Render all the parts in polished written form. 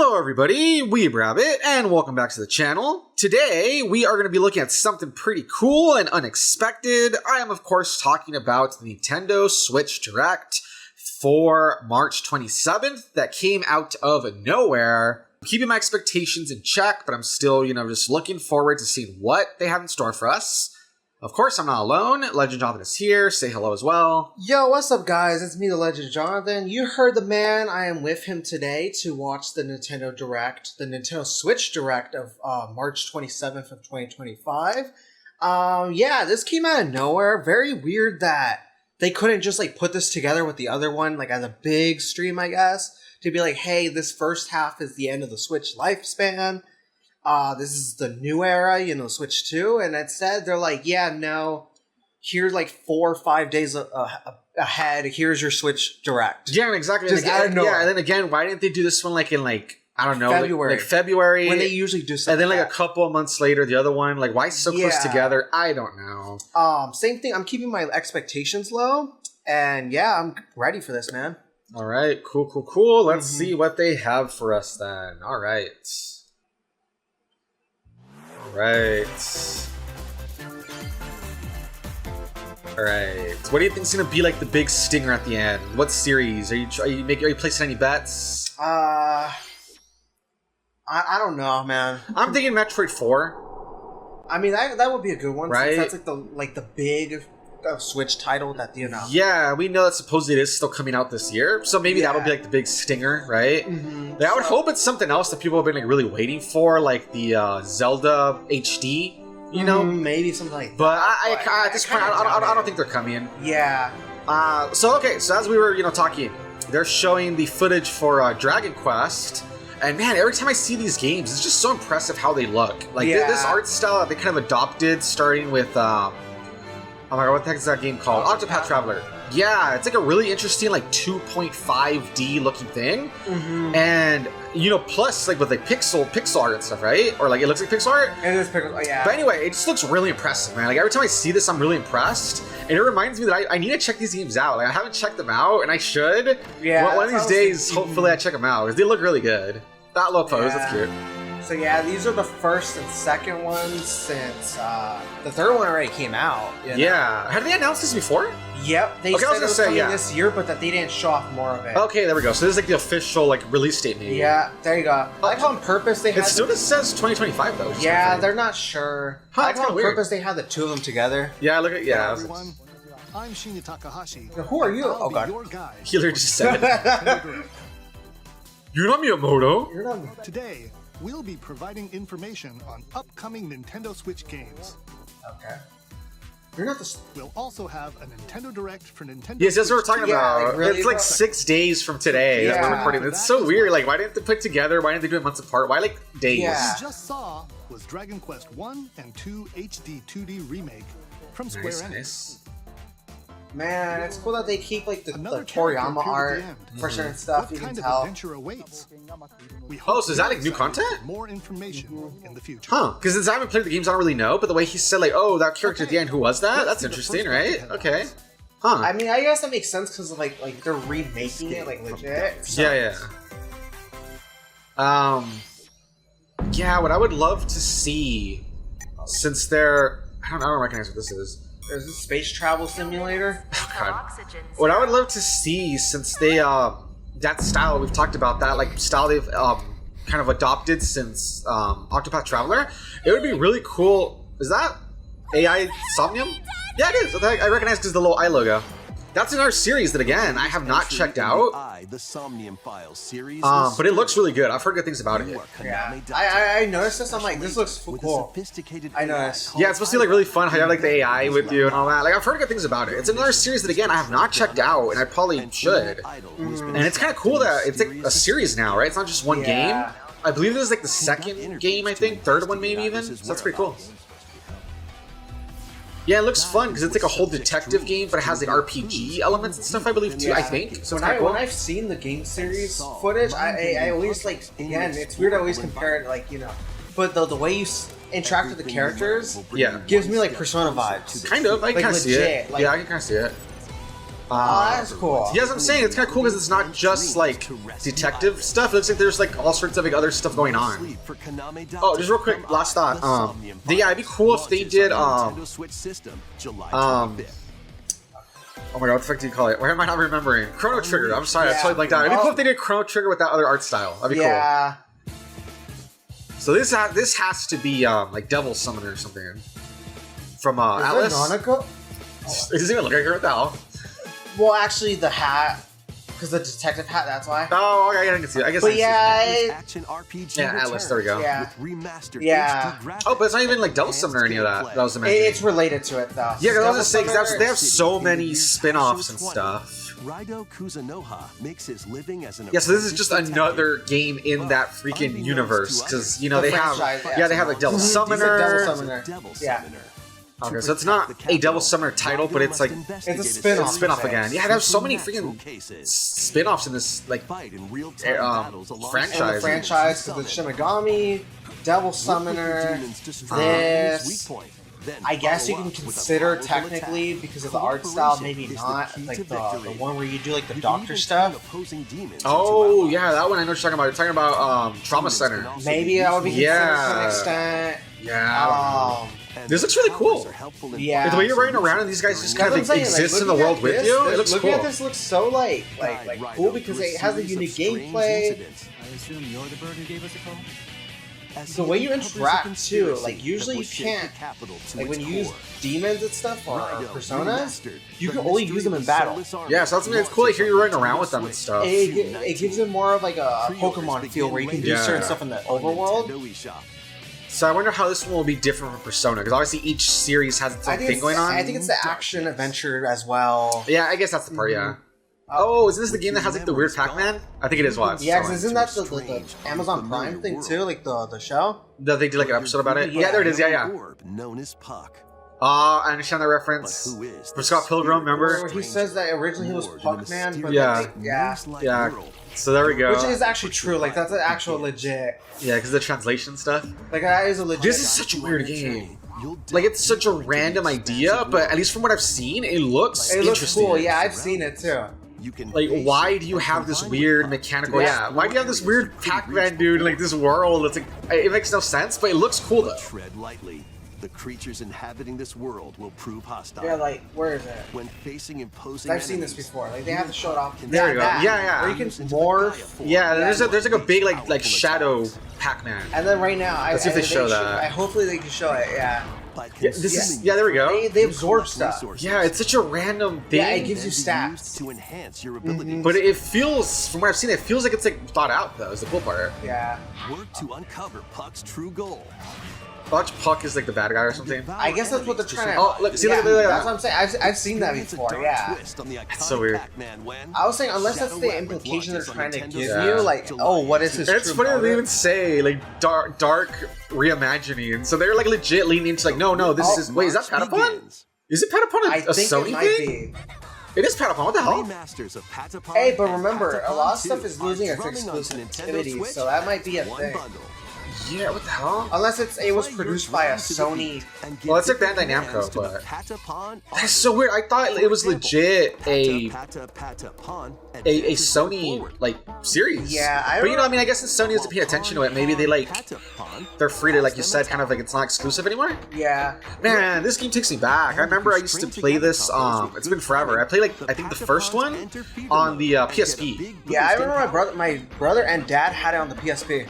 Hello everybody, weebrabbit, and welcome back to the channel. Today, we are going to be looking at something pretty cool and unexpected. I am, of course, talking about the Nintendo Switch Direct for March 27th that came out of nowhere. I'm keeping my expectations in check, but I'm still, just looking forward to seeing what they have in store for us. Of course, I'm not alone. Legend Jonathan is here. Say hello as well. Yo, what's up, guys? It's me, the Legend Jonathan. You heard the man. I am with him today to watch the Nintendo Direct, the Nintendo Switch Direct of March 27th of 2025. Yeah, this came out of nowhere. Very weird that they couldn't just put this together with the other one, as a big stream, I guess, to be like, hey, this first half is the end of the Switch lifespan. This is the new era, Switch 2, and instead they're like, yeah, no, here's 4 or 5 days ahead, here's your Switch Direct. Yeah, exactly. Just out of nowhere. Yeah, and then again, why didn't they do this one in I don't know, February. February. When they usually do something. And then a couple of months later, the other one, why so close together? I don't know. Same thing, I'm keeping my expectations low, and yeah, I'm ready for this, man. All right, cool. Let's see what they have for us then. All right. Right. What do you think's gonna be the big stinger at the end? What series are you placing any bets? I don't know, man. I'm thinking Metroid 4. I mean, that would be a good one, right? Since that's the big Switch title that Yeah, we know that supposedly it is still coming out this year, so maybe that'll be the big stinger, right? I would hope it's something else that people have been really waiting for, like the Zelda HD, maybe something like that. But at this point, I don't think they're coming. Yeah. So as we were talking, they're showing the footage for Dragon Quest. And man, every time I see these games, it's just so impressive how they look. This art style that they kind of adopted, starting with oh my god, what the heck is that game called? Octopath Traveler. Yeah, it's a really interesting 2.5D looking thing. And plus with pixel art and stuff, right? Or it looks like pixel art. It is pixel, yeah. But anyway, it just looks really impressive, man. Every time I see this, I'm really impressed. And it reminds me that I need to check these games out. I haven't checked them out, and I should. Yeah. One of these days, hopefully I check them out, because they look really good. That little pose, that's cute. So yeah, these are the first and second ones since the third one already came out. Yeah. Had they announced this before? Yep. They said it was coming this year, but that they didn't show off more of it. Okay, there we go. So this is the official release date, maybe. Yeah, there you go. I like how on purpose they had... It still just says 2025, though. Yeah, they're not sure. Huh, I like how on purpose they had the two of them together. Yeah, look at... Yeah. Everyone, I'm Shinya Takahashi. Who are you? Oh god. Healer just said it. You're not Miyamoto. You're not... Today, we'll be providing information on upcoming Nintendo Switch games. Okay. You're not the... We'll also have a Nintendo Direct for Nintendo Yes, that's what we're Switch talking about. really It's 6 days from today that we're recording. It's so weird. Why didn't they put together? Why didn't they do it months apart? Why days? Yeah. What you just saw was Dragon Quest 1 and 2 HD 2D remake from Square Enix. Nice. Man, it's cool that they keep the Toriyama art for certain stuff. You can tell. Adventure awaits. So is that new content? More information in the future. Huh? Because since I haven't played the games, I don't really know. But the way he said oh, that character at the end, who was that? That's interesting, right? Okay. Huh? I mean, I guess that makes sense because they're remaking it legit. So. Yeah. Yeah. What I would love to see, since they're I don't recognize what this is. There's a space travel simulator. Oh, God. What I would love to see, since they that style we've talked about, that style they've kind of adopted since Octopath Traveler, it would be really cool. Is that AI Somnium? Yeah, it is. I recognize because the little eye logo. That's another series that again I have not checked out. The Somnium Files series. But it looks really good. I've heard good things about it. Yeah. I noticed this. I'm this looks cool. I noticed. Yeah, it's supposed to be really fun. How you have the AI with you and all that. I've heard good things about it. It's another series that again I have not checked out, and I probably should. And it's kind of cool that it's a series now, right? It's not just one game. I believe this is the second game. I think third one maybe even. So that's pretty cool. Yeah, it looks fun because it's a whole detective game, but it has RPG elements and stuff, I believe, too, I think. So when I've seen the game series footage, I always, again, it's weird I always compare it, but the way you interact with the characters gives me, Persona vibes. Kind of, I can kind of see it. Yeah, I can kind of see it. that's cool. Yeah, that's what I'm saying. It's kind of cool because it's not just like detective stuff. It looks like there's like all sorts of like other stuff going on. Oh, just real quick, last thought. Yeah, it'd be cool if they did Oh my god, what the fuck do you call it? Why am I not remembering? Chrono Trigger. I'm sorry, I totally blanked out. It'd be cool if they did Chrono Trigger with that other art style. That'd be cool. So this has to be like Devil Summoner or something from Alice. It doesn't even look like her. What the hell? Well, actually, the hat, because the detective hat. That's why. Oh, okay, I can see it. I guess. But action RPG. Yeah, Alice. There we go. Yeah. With remastered Yeah. HD graphics Oh, but it's not even like Devil Summoner or any of that. That was the It's related to it though. Yeah, because I was just saying, Devil they have so many spin-offs and stuff. 𝐦𝐤𝐤𝐿 makes his living as an Yeah, so this is just another game in that freaking universe, because you know The they have, franchise, yeah, they have like Devil Summoner. Devil Summoner. Yeah. Okay, so it's not a Devil Summoner title, but it's like It's a spin-off. it's a spin-off again. Yeah, there's so many freaking spin-offs in this like And the franchise. franchise, because it's Shinigami, Devil Summoner, this. I guess you can consider technically, because of the art style, maybe not, like the one where you do like the doctor stuff. Oh yeah, that one I know what you're talking about. You're talking about Trauma Center. Maybe that would be considered to an extent. Yeah. This looks really cool. Yeah. The way you're running around and these guys just kind of exist in the world with you, it looks cool. Looking at this looks so like cool because it has a unique gameplay. I assume you're the bird who gave us a call? The way you interact too, like usually you can't, like when you use demons and stuff or personas, you can only use them in battle. Yeah, so that's it's cool to hear you running around with them and stuff. It gives it more of like a Pokemon feel where you can do certain stuff in the overworld. So I wonder how this one will be different from Persona, because obviously each series has its own thing going on. I think it's the action adventure as well. Yeah, I guess that's the part, yeah. Oh, is this the game that has like the weird Pac-Man? I think it is. What? Yeah, because isn't that the Amazon Prime thing too, like the show? They did like an episode about it. Yeah, there it is. Yeah. Known as Puck. I understand the reference. For Scott Pilgrim, remember? He says that originally he was Puck-Man, but yeah. So there we go. Which is actually true. Like that's an actual legit. Yeah, because the translation stuff. Like that is a legit. This is such a weird game. Like it's such a random idea, but at least from what I've seen, it looks interesting. Cool. Yeah, I've seen it too. Like, why do you have this weird mechanical? Yeah, why do you have this weird Pac-Man dude in like this world? It's like it makes no sense, but it looks cool though. Tread lightly. The creatures inhabiting this world will prove hostile. Yeah, like where is it? When facing imposing I've seen this before. Like they have to show it off. There you go. Yeah. Where you can morph. Yeah, there's like a big like shadow Pac-Man. And then right now, let's see if they show that. Hopefully they can show it. Yeah. There we go. They absorb stuff. Yeah, it's such a random thing. Yeah, it gives you stats to enhance your abilities. But it feels, from what I've seen, it feels like it's like thought out though. Is the cool part. Yeah. Work to uncover Puck's true goal. Watch Puck is like the bad guy or something. I guess that's what they're trying to. Oh, look, see, look, that's what I'm saying. I've seen that before. Yeah. That's so weird. I was saying, unless that's the implication they're trying to give you, like, oh, what is his? It's funny they even say like dark reimagining, so they're like legit leaning into like, no, this is. Wait, is that Patapon? Is it Patapon a Sony thing? It is Patapon. What the hell? Hey, but remember, a lot of stuff is losing its exclusivity, so that might be a thing. Yeah, what the hell? Unless it was produced by a Sony. Well, it's like Bandai Namco, but that's so weird. I thought it was legit a Sony like series. Yeah, but you know, I mean, I guess since Sony doesn't pay attention to it, maybe they're free to, like you said, kind of like it's not exclusive anymore. Yeah. Man, this game takes me back. I remember I used to play this. It's been forever. I played like I think the first one on the PSP. Yeah, I remember my brother and dad had it on the PSP.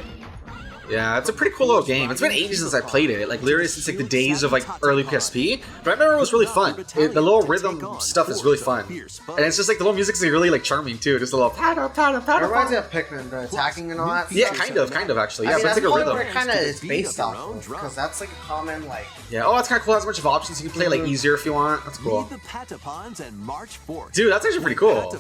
Yeah, it's a pretty cool little game. It's been ages since I played it, like literally since like the days of like early PSP. But I remember it was really fun. The little rhythm stuff is really fun, and it's just like the little music's really like charming too. Just a little pata. It reminds me of Pikmin, the attacking and all that. Yeah, kind of actually. Yeah, I mean, but it's like a rhythm. Where it kind of is based off, because that's like a common like. Yeah. Oh, that's kind of cool. It has a bunch of options. You can play like easier if you want. That's cool. Dude, that's actually pretty cool.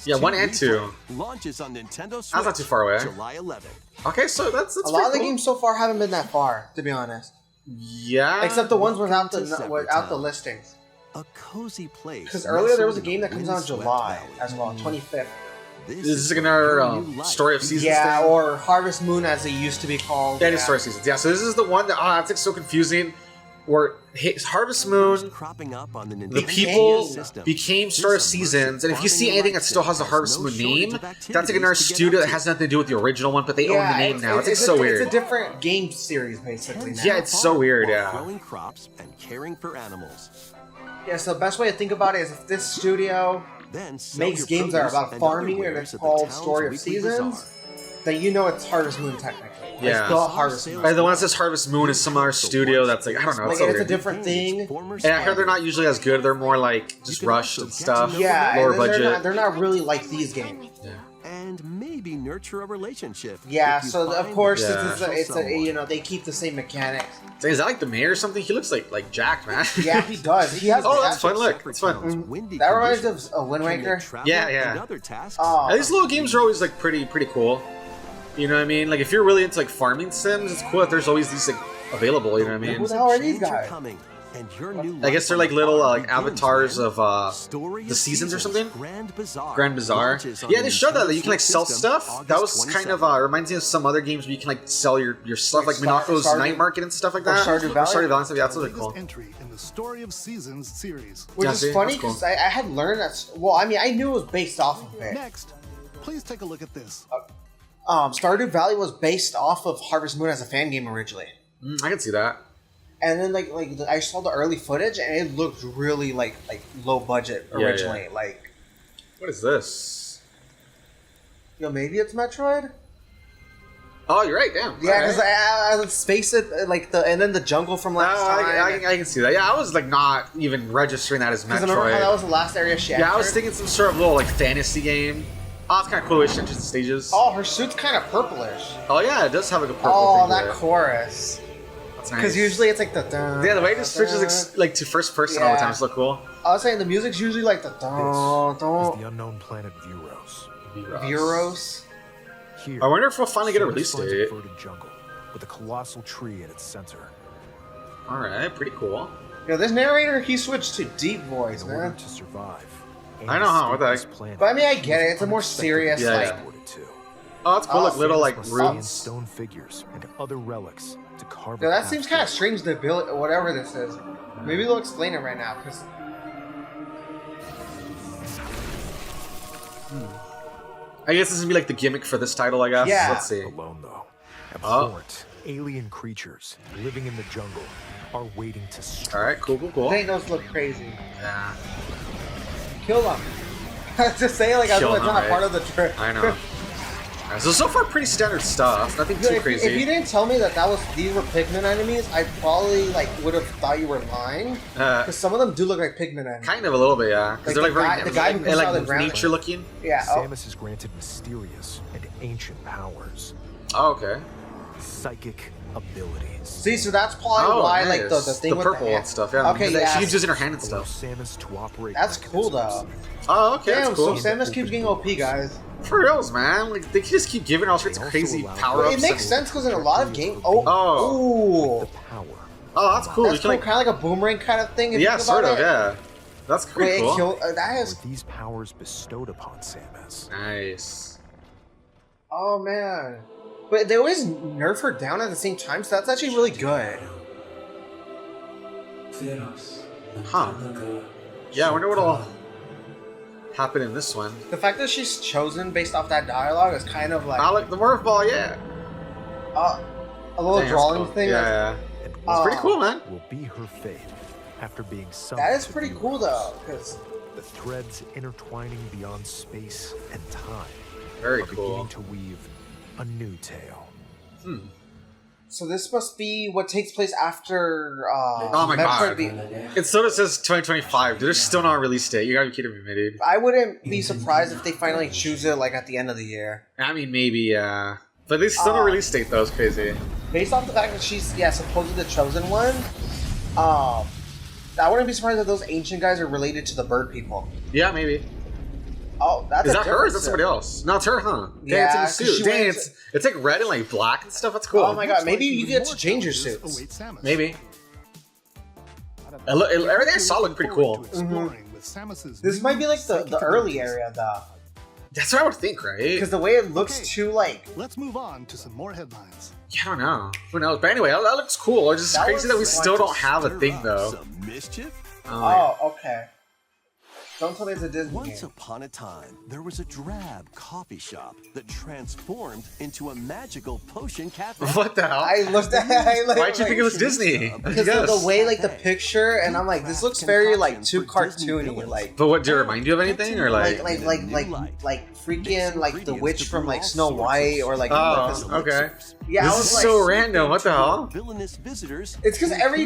Yeah, 1 and 2. Launches on Nintendo Switch. That's not too far away. July 11th. Okay, so that's a lot of the games so far haven't been that far, to be honest. Yeah. Except the ones without the listings. A cozy place. Because earlier there was a game that comes out in July as well, 25th. This is like another Story of Seasons thing? Or Harvest Moon as it used to be called. Yeah, it is Story of Seasons. Yeah, so this is the one that, that's like so confusing. where Harvest Moon, cropping up on the the Nintendo people system. became Star Seasons, and if you see anything that still has the Harvest Moon name, that's like another studio that has nothing to do with the original one, but they own the name now. It's like so weird. It's a different game series, basically. Now. Yeah, it's so weird, While yeah. growing crops and caring for animals. Yeah, so the best way to think about it is if this studio Then sell makes your games that are produce about and farming other and wares it's at the called town's Story of weekly Seasons, bazaar. then you know it's Harvest Moon technically. Yeah. It's called Harvest Moon. And the one that says Harvest Moon is some other studio that's like, I don't know, Like, it's so it's a weird. different thing. And I heard they're not usually as good, they're more like just rushed and stuff, Yeah, lower and then budget. they're not really like these games. And maybe nurture a relationship. Yeah, if you so of find course Yeah. it's a someone. you know they keep the same mechanics. Is that like the mayor or something? He looks like Jack, man. Yeah, he does. He has. Oh, that's the fun. Look, it's fun. Windy That reminds me conditions of Wind can make Waker. travel Yeah, yeah. and other tasks Oh, And these little games are always like pretty cool. You know what I mean? Like if you're really into like farming sims, it's cool that there's always these like available. You know what I Who mean? the hell are these Change are guys? coming, and your new I guess they're like life little on like begins, avatars man. of Story the of seasons or something. Grand Bazaar. Grand Bazaar. Launches on Yeah, the they showed that Nintendo you can like Switch sell system stuff. That was August kind of 27th. reminds me of some other games where you can like sell your stuff, like Star- Minako's Stardew- Night Market and stuff like or that. Stardew Valley? Stardew Valley and stuff. Yeah, that's really Latest cool. entry in the Story of Seasons series. which Yeah, is see, funny that's cool. because I had learned that. Well, I mean, I knew it was based off of it. Next, please take a look at this. Stardew Valley was based off of Harvest Moon as a fan game originally, I can see that. and then I saw the early footage and it looked really like low budget Yeah, originally. yeah. Like, What is this? maybe it's Metroid. Oh, you're right. Damn. Yeah, Alright. because I space it like and then the jungle from last Oh, time. I can see that. Yeah, I was like not even registering that as Because remember how that Metroid. was the last area she Yeah, I was entered? thinking some sort of little like fantasy game. Oh, it's kind of cool. It's interesting stages. Oh, her suit's kind of purplish. Oh yeah, it does have like a purple Oh, thing to that it. chorus. That's Because nice. usually it's like the dun, Yeah, the way it just switches like to first person all the time is so cool. I was saying the music's usually like the dun Is dun. the unknown planet Vuros. Euros. Here, I wonder if we'll finally get a Samus release finds date. a verdant jungle with a colossal tree at its center. All right, pretty cool. Yo, this narrator, he switched to deep voice, In order man. to survive, I know, huh? What the heck? this planet, But I mean, I get it. It's a more serious, Yeah, like. yeah. transported to. Oh, that's cool. Oh, Like little like Must scan roots. stone figures and other relics to carve. Yo, a that path seems kind of forward. strange, the ability, whatever this is. Maybe they'll explain it right now, because. I guess this would be like the gimmick for this title. I guess. Yeah. Let's see. Alone though, Oh. abhorrent alien creatures living in the jungle are waiting to strike. All right, cool. They those look crazy. Yeah, Kill them. Just say like I Kill was them, not right? part of the trip. I know. Alright, so far pretty standard stuff. Nothing too crazy. If you didn't tell me that these were Pikmin enemies, I probably would have thought you were lying. Because some of them do look like Pikmin enemies. Kind of a little bit, yeah. Because Like they're the like guy very who comes and, out of the like ground. nature looking. Yeah. Oh, Samus is granted mysterious and ancient powers, Oh, okay. psychic abilities. see, so that's probably why like the nice. thing with purple hand. and stuff. Yeah. Okay, Because yeah. She keeps using her hand and Allow stuff. Samus to operate. That's cool though. mechanisms. Oh, okay. Damn, That's cool. so Samus keeps getting OP, guys. For reals, man. Like they just keep giving her all sorts of They crazy also allow- power Well, ups. it makes sense because in a lot of games. Oh, Oh. The ooh, power. Oh, that's cool. that's You cool. can like, Kind of like a boomerang kind of thing. If you yeah, think sort about of. it. Yeah. That's pretty Wait, cool. that is. Were these powers bestowed upon Samus? Nice. Oh man, but they always nerf her down at the same time, so that's actually really good. Huh. Yeah, I wonder what'll happen in this one. The fact that she's chosen based off that dialogue is kind of like I like the Morph Ball. Yeah. a little Dang, that's drawing cool. thing. Yeah, that's- yeah. And It's what pretty cool, man. will be her fate after being summoned That is to pretty Vuros. cool though, because The threads intertwining beyond space and time Very are cool. beginning to weave a new tale. so this must be what takes place after. Oh my God. It sort of says 2025. Dude, there's still not a release date. You gotta be kidding me, dude. I wouldn't be surprised if they finally choose it like at the end of the year. I mean, maybe, yeah. But there's still no release date, though. It's crazy. Based off the fact that she's supposedly the chosen one. I wouldn't be surprised if those ancient guys are related to the bird people. Yeah, maybe. Oh, that's Is a that her or is that difference somebody there. else? No, it's her, huh? Dang, Yeah, it's 'cause in the she suit. Dang, went it's like red and like black and stuff. That's cool. Oh my God, maybe you Even get to more change your challenges suits. await Samus. Maybe. Everything I saw looked pretty cool. Exploring with Samus's This new might be like the psychic early abilities. area though. That's what I would think, right? Because the way it looks too like. Let's move on to some more headlines. Yeah, I don't know. Who knows? But anyway, that looks cool. It's just That crazy that we looks still fun. don't have a thing, though. Some mischief? Oh, okay. Don't tell me it's a Disney Once game. upon a time, there was a drab coffee shop that transformed into a magical potion cafe. What the hell? I looked at it. Why'd you think it was Disney? Because of the way, like, the picture, and I'm like, this looks very, like, too cartoony. Like, But what, do it remind you of anything? Or like freaking, like, the witch from, like, Snow White, or, like, oh, okay. Yeah, I This was is like, so random. What the hell? Villainous visitors. it's because every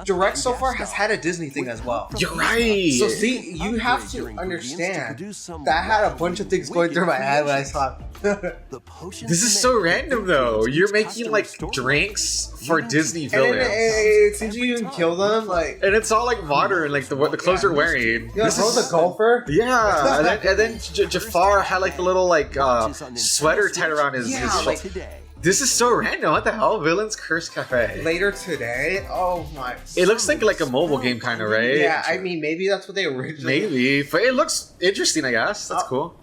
Direct so far has had a Disney thing as well. You're right. So see, you have to understand that had a bunch of things going through my head when I saw it. This is so random, though. You're making like drinks for Disney And then villains, it seems you even kill them, like, and it's all like modern, like the clothes they're wearing. you know, This Rose is the golfer. yeah, and then Jafar had like the little like sweater tied around his like, shoulder. This is so random. What the hell? Villains Curse Cafe. Later today, oh my. It looks like a mobile game kind of, right? Yeah, I mean, maybe that's what they originally. Maybe, but it looks interesting, I guess. That's cool.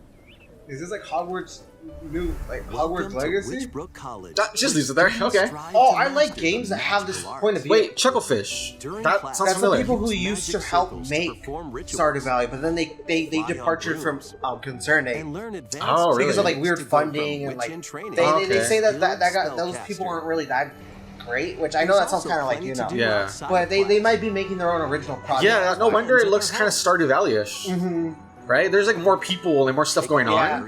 Is this like Hogwarts new, like Hogwarts Legacy? College. Just leaves it there. Okay. Oh, I like games that have this point of view. Wait, Chucklefish. That sounds That's the familiar. people who used to help make Stardew Valley, but then they departed from Concern 8 Oh, really? because of like weird funding and like they say that got those people aren't really that great, which I know that sounds kind of like, you know, Yeah. but they might be making their own original project. Yeah, no wonder it looks kind of Stardew Valley-ish. Mm-hmm. Right? There's like more people and more stuff going on.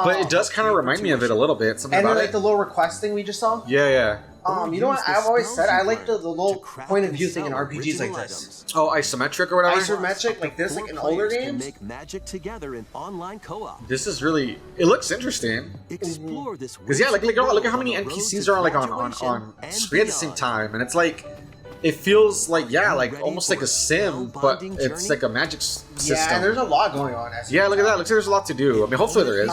But it does kind of remind me of it a little bit. Something And then about like it. the little request thing we just saw. Yeah, yeah. You know what? I've always said I like the little point of view thing in RPGs like this. Oh, isometric or whatever? Isometric, like this, like in older games. Make magic together in online co-op. This is really... It looks interesting. Explore this. Because yeah, look at how many NPCs are like on screen at the same time. And it's like... It feels like, yeah, like almost like a sim, but it's like a magic system. Yeah, and there's a lot going on. As Yeah, look at that. Looks like there's a lot to do. I mean, hopefully there is.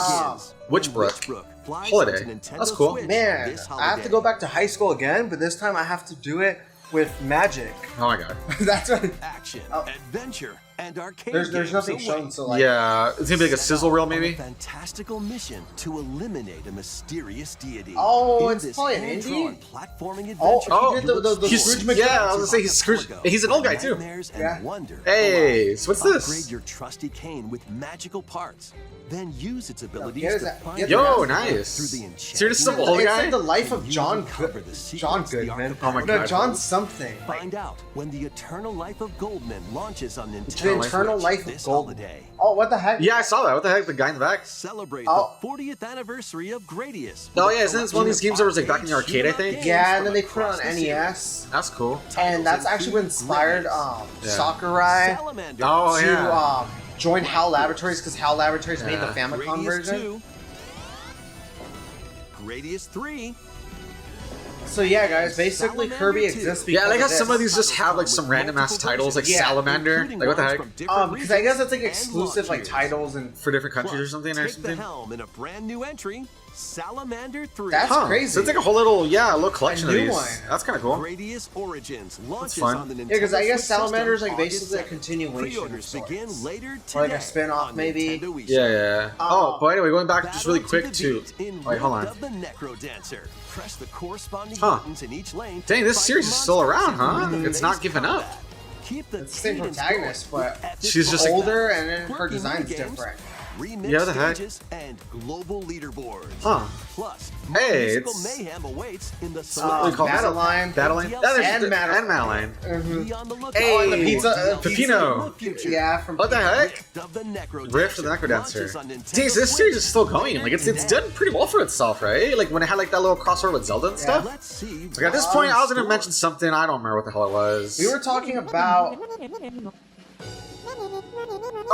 Witchbrook. Holiday. That's cool. Man, I have to go back to high school again, but this time I have to do it with magic. Oh my god. That's what. Action, adventure, and arcade. There's nothing shown, so like. Yeah, it's gonna be like a sizzle reel, maybe. Fantastical mission to eliminate a mysterious deity. Oh, In it's this probably an hand-drawn indie? platforming Oh, adventure. he did the He's, Scrooge yeah, McDuck. I was gonna say he's Scrooge. He's an old guy too. Nightmares and Yeah. wonder. Hey, so what's this? Upgrade your trusty cane with magical parts. Then use its abilities get to that- find get Yo, that. nice. through the So you're just some enchantment. old It's guy? like the life of John Secrets Goodman. Oh my No, God. John something. Like, Find out when the Eternal Life of Goldman launches on Nintendo the Eternal Switch Life of this Goldman. holiday. Oh, what the heck? Yeah, I saw that. What the heck? The guy in the back? Celebrate Oh. the 40th anniversary of Gradius. Oh yeah, isn't this one of these games that was like back in the arcade, I think? Yeah, and then they put it on NES, That's cool. and that's actually what inspired Sakurai Salamander. Oh to yeah. join HAL Laboratories because HAL Laboratories made the Yeah. Famicom Gradius version. 2. Gradius 3. So yeah, guys, basically Kirby exists because Yeah, I like how of this. some of these just have like some random ass titles, like Yeah. Salamander. Like what the heck? Because I guess it's like exclusive like titles and For different countries or something or Take the something. helm in a brand new entry, Salamander 3. That's Huh. crazy. So it's like a whole little collection of new these. one. That's kind of cool. Gradius Origins launches fun. on the Nintendo yeah, because I guess Switch Salamander's system like basically a August 2nd. continuation. Of Pre-orders sorts. begin later today. Or like a spin-off, on maybe. Nintendo eShop. Yeah, yeah. Oh, but anyway, going back just really quick to. Wait, hold on. Of the Necro Dancer. Press the corresponding Huh. buttons in each lane. Dang, this Fight series is still around, huh? monsters in It's not base giving up. combat. Keep the It's the same cadence protagonist, going but with epic She's just like- older, and then her quirky design's minigames, different. remix Yeah, what the heck? stages, and global leaderboards. Huh. Plus, Hey, musical it's- mayhem awaits in the What do we call this? Madeline. Battleline? And And Madeline. Madeline. Mhm. Be on the lookout Hey, for the pizza- DLC Pepino. in the future. Yeah, from What the heck? Rift of the Necro Rift of the Dancer Necro Dancer. launches on Nintendo Dang, so this Switch series is still going. Like it's today. done pretty well for itself, right? Like when it had like that little crossover with Zelda and stuff. Let's see. Like at this what's point, in I was gonna store. mention something. I don't remember what the hell it was. We were talking about.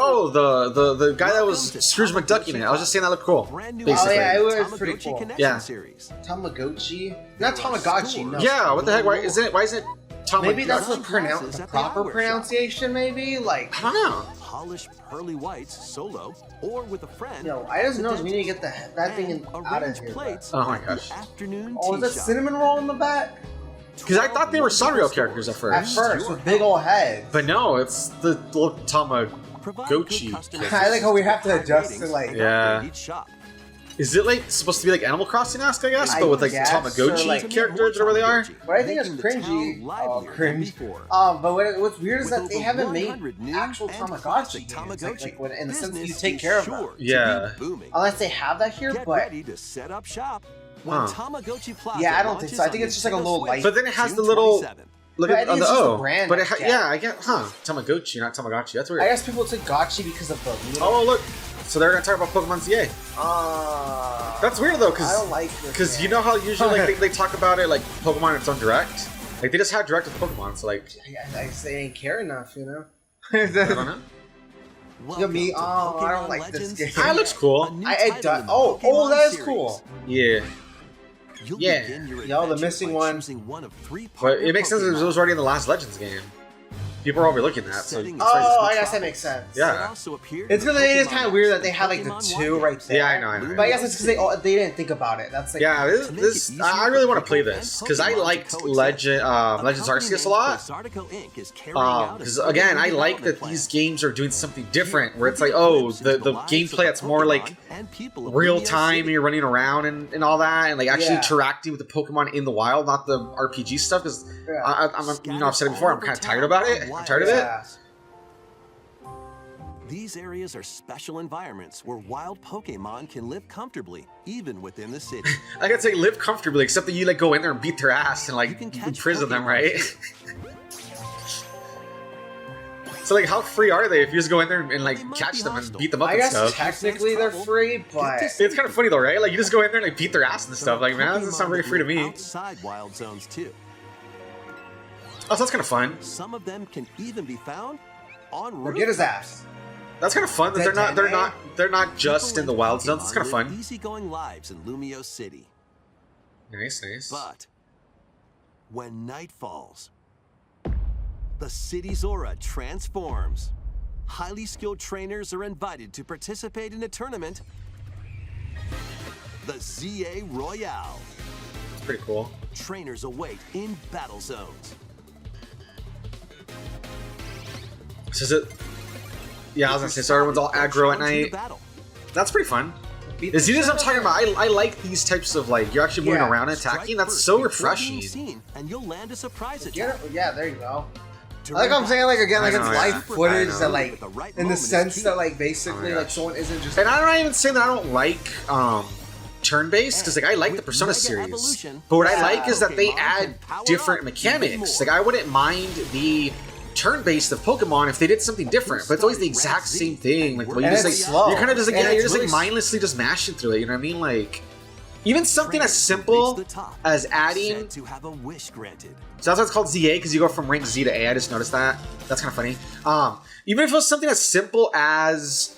Oh, the guy that was Scrooge McDuck in it. I was just saying that looked cool. Brand new Basically. Oh, yeah, it was Tamagotchi pretty cool. Connection Yeah. series. Tamagotchi? Not Tamagotchi, no. Yeah, what the heck? Why isn't it Tom Maybe McDuck? that's the, Glasses the at the proper hardware pronunciation, maybe? Like, I don't know. Polish pearly whites solo or with a friend. yo, I just know we need to get that thing and out of arrange here. plates Oh my at gosh. the afternoon Oh, is that tea shop. cinnamon roll in the back? Because I thought they were Sanrio characters at At first. first, with big old heads. But no, it's the little provide 𝐿𝐤𝐤. good customer I like how we have to service, adjust ratings, to, like- and Yeah. upgrade each shop. Is it like supposed to be like Animal Crossing-esque, I guess, I but with like guess, Tamagotchi or, like- characters or whatever they are? But I think it's Making the town cringy. livelier than Cringe. before. But what's weird is With that they over haven't made 100 new actual and Tamagotchi classic games. Tamagotchi. Like when, in the sense that you Business take is care of them. sure to be Yeah. booming. Unless they have that here, Get but ready to set up shop when Huh. Tamagotchi Plaza Yeah, I don't think so. I think it's just like a little light. But then it has the little look But I at think on the it's just the O. brand But I get. yeah, I get Tamagotchi, not Tamagotchi. That's weird. I guess people say gotchi because of the. Oh look, so they're gonna talk about Pokemon ZA. That's weird though, I don't like this. because you know how usually like they talk about it like Pokemon in its own direct. Like they just had direct with Pokemon, so like I say ain't care enough, you know. I don't know. Welcome me, to oh, I don't Pokemon like this Legends, game. Ah, it looks cool. a new I title done. in the Oh, Pokemon that is series. cool. Yeah, You'll Yeah. begin your Yo, the adventure missing by one. choosing one of 3 but partner it makes sense that it Pokemon. was already in the last Legends game. People are overlooking that, so Setting it's aside Oh, right. I guess that makes sense. Yeah. It also appeared It's in because it is Pokemon kind of weird that they Legends have like the Pokemon two One right there. Yeah, I know. But I guess it's because they didn't think about it. That's like Yeah, To make this it easier I for really want to people play and this because I Pokemon to liked coexist, Legends company Arceus a named lot. 𝐦𝐸𝐻𝐿𝐴 is carrying out a Because again, I like that development these plan. games are doing something different, where it's You'll like, get a oh, glimpse the into lives of gameplay the that's more like Pokemon and people of real Lumio time, and City. you're running around and all that, and like actually Yeah. interacting with the Pokemon in the wild, not the RPG stuff. Because Yeah. I've said it before, I'm kind of tired about it. I'm tired of it. Yeah. These areas are special environments where wild Pokemon can live comfortably, even within the city. I could say live comfortably, except that you like go in there and beat their ass and You like can catch imprison them, Pokemon right? So like, how free are they if you just go in there and like They might catch be them and hostile. beat them up I and guess stuff? technically they're free, but Get to It's kind of funny though, right? Like you just go in there and like beat their ass and stuff. Like, man, that doesn't sound very free to me. Outside wild zones too. Oh, so that's kind of fun. Some of them can even be found on or get his rooftops. ass. That's kind of fun. That they're not just in the wild zones. It's kind of fun. Easygoing lives in Lumio City. Nice, nice. But when night falls, the city's aura transforms. Highly skilled trainers are invited to participate in a tournament, the 𝐥𝐤𝐤 Royale. It's pretty cool. Trainers await in battle zones. So is it? Yeah, I was gonna say. So everyone's all aggro at night. That's pretty fun. Is he just I'm talking about? I like these types of like you're actually moving Yeah. around and attacking. That's so refreshing. And you'll land a surprise Get attack. it? Yeah, there you go. Like I'm saying, like again, like I it's know, live yeah. footage I know. that like, At the right in the moment is sense key. that like Oh basically my like gosh. someone isn't just. And I'm not even saying that I don't like turn-based because like I like the With Persona Mega series, Evolution, but what I yeah, like is that they Pokemon add can power different up mechanics. even Like I wouldn't mind the turn-based of Pokemon if they did something different, but it's always the exact same thing. Like well, you And just like it's slow. you're kind of just like And yeah, you're it's just like really mindlessly just mashing through it. You know what I mean? Like even something as Trainers who simple reach the top as are adding. said to have a wish granted. So that's why it's called ZA, because you go from rank Z to A. I just noticed that. That's kind of funny. Even if it was something as simple as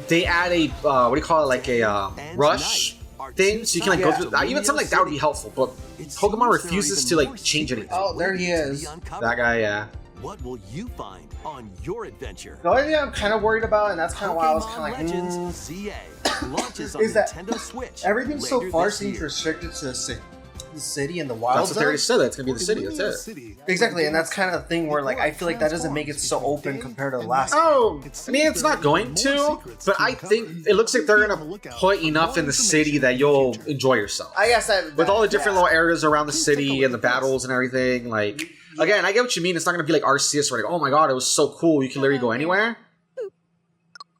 they add a what do you call it, like a And rush tonight, our thing, two so you can like go sides through of that. Even Lumio something like that would be City. helpful. But It Pokemon seems there are refuses even to like more change secrets anything. Oh, there he waiting to is. be uncovered. That guy, yeah. What will you find on your adventure? The only thing I'm kind of worried about, and that's kind of why I was Pokemon kind of like, Legends ZA launches on is that Nintendo Switch. everything so later far this seems year. restricted to the city and the wild That's what they already zone. said. That's gonna be the city. That's Lumio it. City, Exactly, and that's kind of the thing where like I feel like that doesn't make it so open compared to the last. Oh, I mean, it's not going to, but I think it looks like they're gonna put enough in the city that you'll enjoy yourself. I guess that With all the different yeah. little areas around the city and the battles and everything, like again, I get what you mean. It's not gonna be like Arceus, where like, oh my god, it was so cool. You can literally go anywhere.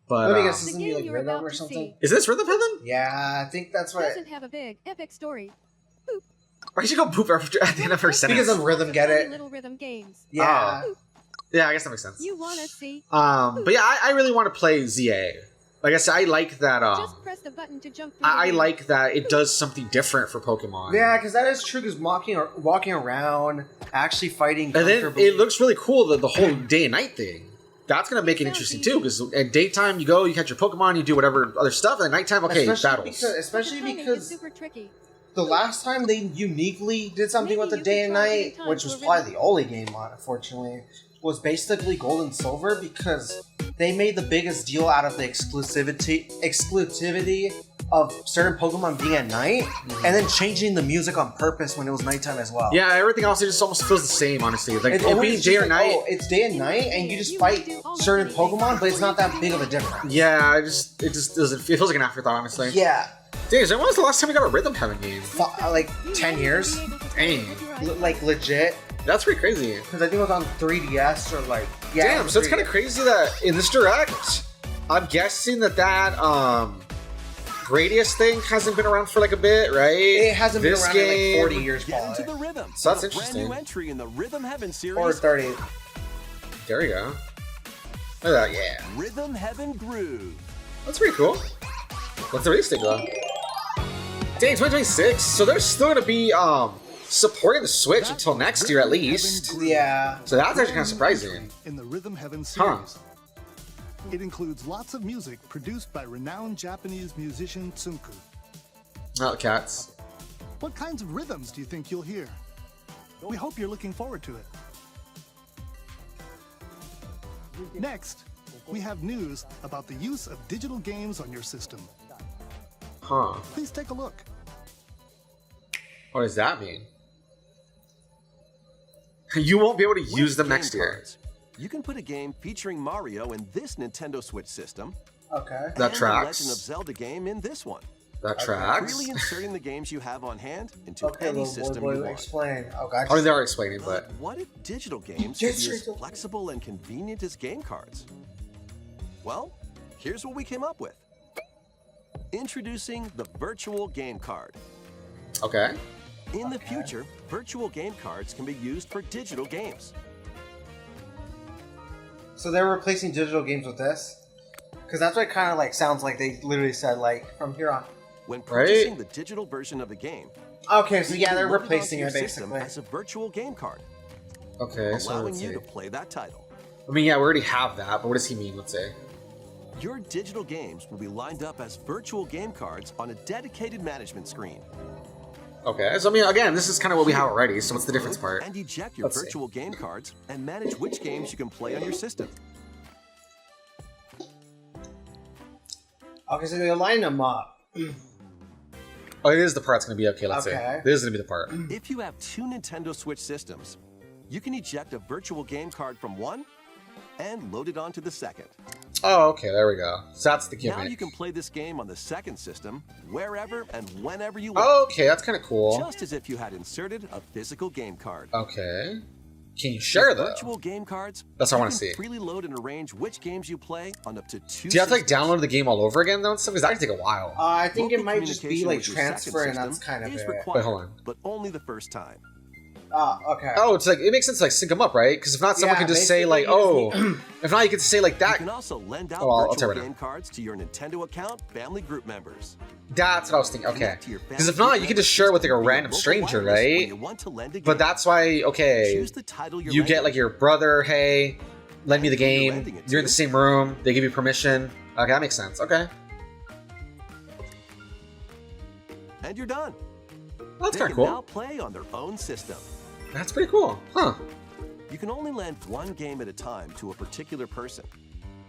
But Let me guess, The isn't it game like you're Rhythm about or to something? see is this Rhythm Heaven? Yeah, I think that's what. doesn't have a big, epic story. Why did you go poop after at the end of her sentence? Because of Rhythm, get Funny it? Little rhythm games. Yeah. Yeah, I guess that makes sense. You wanna see? But yeah, I really want to play ZA. Like I said, I like that. Just press the button to jump through. I the like that it does something different for Pokemon. Yeah, because that is true. Because walking around, actually fighting, And then comfortably- it looks really cool, the whole day and night thing. That's gonna make it interesting too, because at daytime you go, you catch your Pokemon, you do whatever other stuff, and at nighttime, okay, battles. Especially timing is because super tricky. the last time they uniquely did something with the Maybe you day could and try night, anytime which to was a probably rhythm. the only game, unfortunately, was basically Gold and Silver because they made the biggest deal out of the exclusivity of certain Pokemon being at night, and then changing the music on purpose when it was nighttime as well. Yeah, everything else it just almost feels the same, honestly. Like It's it always being just day or like, night. oh, it's day and night, and you just fight certain Pokemon, but it's not that big of a difference. Yeah, it just doesn't. It feels like an afterthought, honestly. Yeah, Dang, so when was the last time we got a Rhythm Heaven game? like 10 years, Dang, like legit. that's pretty crazy. Because I think it was on 3DS or like. Yeah, Damn, so it's kind of crazy that in this direct, I'm guessing that Gradius thing hasn't been around for like a bit, right? It hasn't This been around in game- like 40 years, Get into probably. the rhythm. So that's with a brand interesting. new entry in the Rhythm Heaven series. Or 30. There we go. Look at that, yeah. Rhythm Heaven Groove. That's pretty cool. What's the release date though? Dang, 2026. So they're still gonna be supporting the Switch until next year at least. Yeah. So that's actually kind of surprising. In the Rhythm Heaven Huh. series. It includes lots of music produced by renowned Japanese musician 𝐦𝐨𝐫𝐞. Oh, cats. What kinds of rhythms do you think you'll hear? We hope you're looking forward to it. Next, we have news about the use of digital games on your system. Huh. Please take a look. What does that mean? You won't be able to With use them game next year. cards, you can put a game featuring Mario in this Nintendo Switch system. Okay. That and tracks. The Legend of Zelda game in this one. That tracks. Freely inserting the games you have on hand into Okay, any little system boy, you want. explain. Oh, gotcha. I mean, they are explaining, but What if digital games could be as flexible and convenient as game cards? Well, here's what we came up with. Introducing the virtual game card. okay. In the future, virtual game cards can be used for digital games. So they're replacing digital games with this? Because that's what it kind of like sounds like. They literally said like from here on. When purchasing the digital version of a game, Okay, so you yeah, can they're load it onto replacing your it system basically. as a virtual game card, Okay, so allowing let's you see. to play that title. I mean, yeah, we already have that, but what does he mean? Let's say. Your digital games will be lined up as virtual game cards on a dedicated management screen. Okay, so I mean, again, this is kind of what we have already. So what's the difference part? And eject your Let's see. virtual game cards and manage which games you can play on your system. Okay, so they're lining them up. Oh, it is the part that's gonna be okay. Let's Okay. say this is gonna be the part. If you have two Nintendo Switch systems, you can eject a virtual game card from one and load it onto the second. Oh, okay, there we go. So that's the Now gimmick. you can play this game on the second system wherever and whenever you want, Okay, that's kind of cool. just as if you had inserted a physical game card. Okay. Can you share With though? virtual game cards, That's what I you wanna can see. freely load and arrange which games you play on up to two. Do you have to like systems. download the game all over again though and stuff? Because that can take a while. I think it Local might just be communication like with your second transfer, and that's system kind of is it. required, Wait, hold on. but only the first time. Okay. Oh, it's like it makes sense to like sync them up, right? Because if not, someone Yeah, can just say like, basically, you oh, if not, you can say like You that. can also lend out Oh, I'll tell virtual you right now. game cards to your Nintendo account family group members. That's what I was thinking. Okay. Connect to your Because if family not, group you can just members share it with like a via random local stranger, wireless when right? you want to lend a But game. that's why, okay, Choose the title you're you get lending. like your brother, hey, lend me the You're game. lending it You're in to. the same room. They give you permission. Okay, that makes sense. Okay. And you're done. That's They kind of can now cool. play on their own system. That's pretty cool. Huh. You can only lend one game at a time to a particular person.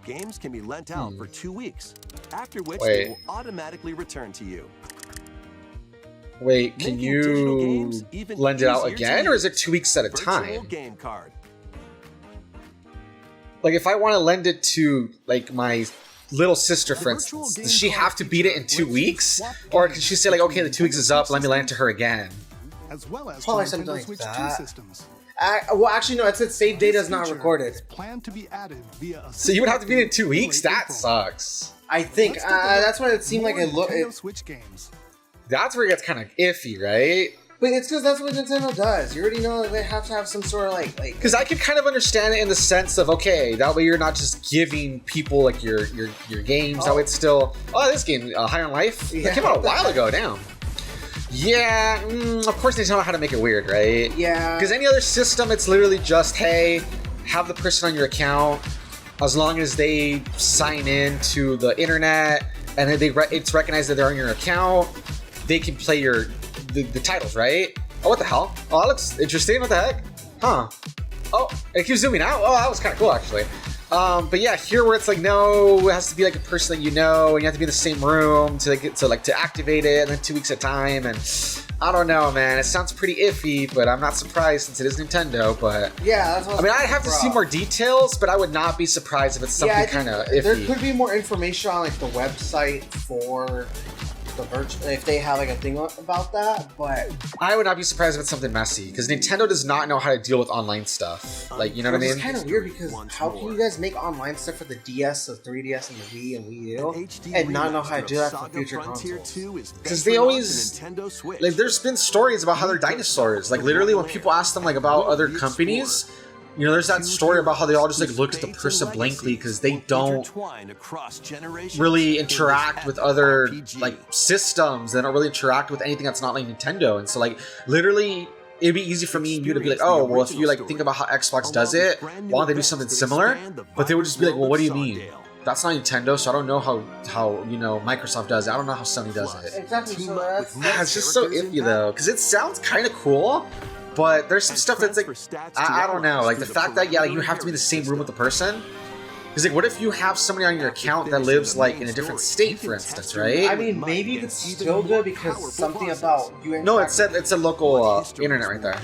Games can be lent out for 2 weeks, after which Wait. they will automatically return to you. Wait, can Making digital you games even lend it out easier to again, or is it use. 2 weeks at a Virtual time? game card. Like, if I want to lend it to like my little sister, for virtual instance, game does she card have to beat it in feature 2 lets you weeks, swap or games can she say like, okay, the 2 weeks is up, let me lend it to her again? as well as Probably to something Nintendo like Switch that. 2 systems. Well, actually, no. It said save data is not Feature recorded. is planned to be added via a So you would have to beat it in 2 system weeks? update That April. sucks. I think Let's take a look that's what it at seemed like. more It looked, Nintendo Switch games. That's where it gets kind of iffy, right? but it's because that's what Nintendo does. You already know that they have to have some sort of like. Because I could kind of understand it in the sense of, okay, that way you're not just giving people like your games. That way it's still, oh, this game, High on Life, Yeah. that came out a while ago. Damn. Yeah, of course they know how to make it weird, right? Yeah. Because any other system, it's literally just, hey, have the person on your account as long as they sign in to the internet and then it's recognized that they're on your account, they can play the titles, right? Oh, what the hell? Oh, that looks interesting. What the heck? Huh. Oh, it keeps zooming out. Oh, that was kind of cool, actually. But yeah, here where it's like, no, it has to be like a person that you know, and you have to be in the same room to get to activate it, and then 2 weeks at a time, and I don't know, man. It sounds pretty iffy, but I'm not surprised since it is Nintendo. But yeah, that's what I mean, I'd have to see more details, but I would not be surprised if it's something kind of iffy. There could be more information on like the website for the virtual, if they have like a thing about that, but I would not be surprised if it's something messy, because Nintendo does not know how to deal with online stuff. Like, you know what I mean? It's kind of weird, because how can you guys make online stuff for the DS, the 3DS, and the Wii and Wii U, and not know how to do that for future consoles? Because they always, like, there's been stories about how they're dinosaurs. Like, literally, when people ask them, like, about other companies, you know, there's that story about how they all just, like, look at the person blankly because they don't really interact with other, like, systems. They don't really interact with anything that's not, like, Nintendo. And so, like, literally, it'd be easy for me and you to be like, oh, well, if you, like, think about how Xbox does it, why don't they do something similar? But they would just be like, well, what do you mean? That's not Nintendo, so I don't know how you know, Microsoft does it. I don't know how Sony does it. Exactly, so that's... It's just so iffy, though, because it sounds kind of cool, but there's some stuff that's like, I don't know, like the fact that, yeah, like, you have to be in the same room with the person. Because, like, what if you have somebody on your account that lives, like, in a different state, for instance, right? I mean, maybe you could still do it because something about you... No, it's a local internet right there.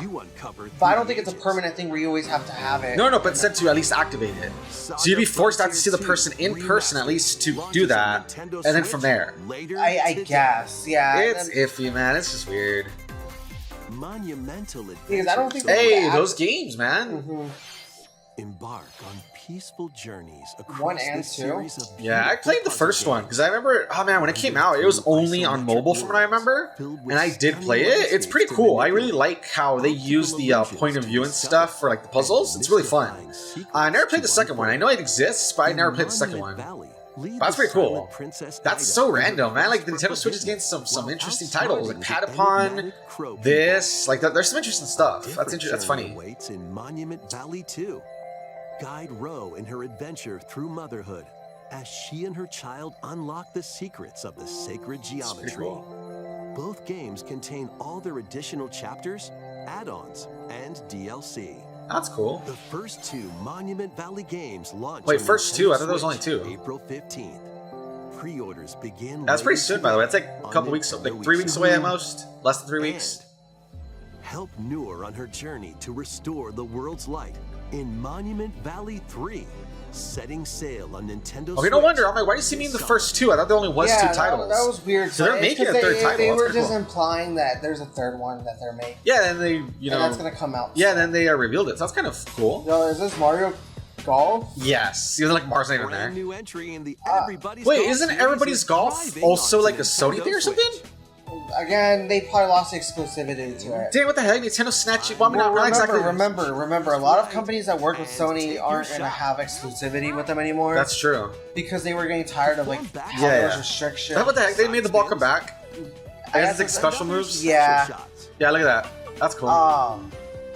But I don't think it's a permanent thing where you always have to have it. No, but it said to at least activate it. So you'd be forced to have to see the person in person at least to do that, and then from there. I guess, yeah. It's iffy, man. It's just weird. Monumental because I don't think... Hey, those games, man. Embark on peaceful journeys across 1 and 2. series of Yeah, I played the first one because I remember, oh man, when it came out, it was only on mobile from what I remember, and I did play it. It's pretty cool. I really like how they use the point of view and stuff for, like, the puzzles. It's really fun. I never played the second one. I know it exists, but I never played the second one. That's pretty cool. That's so random, man. Like, the Nintendo Switch is getting some interesting titles, like Patapon, this, like, there's some interesting stuff. That's funny. Waits in Monument Valley 2. Guide Ro in her adventure through motherhood as she and her child unlock the secrets of the sacred geometry. Cool. Both games contain all their additional chapters, add-ons, and DLC. That's cool. The first 2 Monument Valley games launch. Wait, first 2? I thought there was only 2. April 15th. Pre-orders begin. That's pretty soon, by the way. It's like a couple weeks, like 3 weeks away at most. Less than 3 weeks. Help Noor on her journey to restore the world's light in Monument Valley 3, setting sail on Nintendo Switch. Okay, no wonder. I'm like, why do you see me in the first 2? I thought there only was 2 titles. That was weird. So they're making a third title. They were That's just cool. implying that there's a third one that they're making. Yeah, and they, you know, and that's gonna come out. Yeah, then they revealed it. So that's kind of cool. Yo, is this Mario Golf? Yes, even like Mars not even there. Brand new entry in the Everybody's Wait, Golf isn't series Everybody's is Golf thriving also on like a Nintendo Sony thing or Switch. something? Again, they probably lost exclusivity to it. Dang, what the heck? Nintendo snatched it. Well, I mean, Well, not exactly. remember, a lot of companies that work with Sony aren't going to have exclusivity with them anymore. That's true. because they were getting tired of like Yeah, those yeah. restrictions. What the heck? They made the ball come back. I guess it's like special moves. Yeah. Yeah, look at that. That's cool.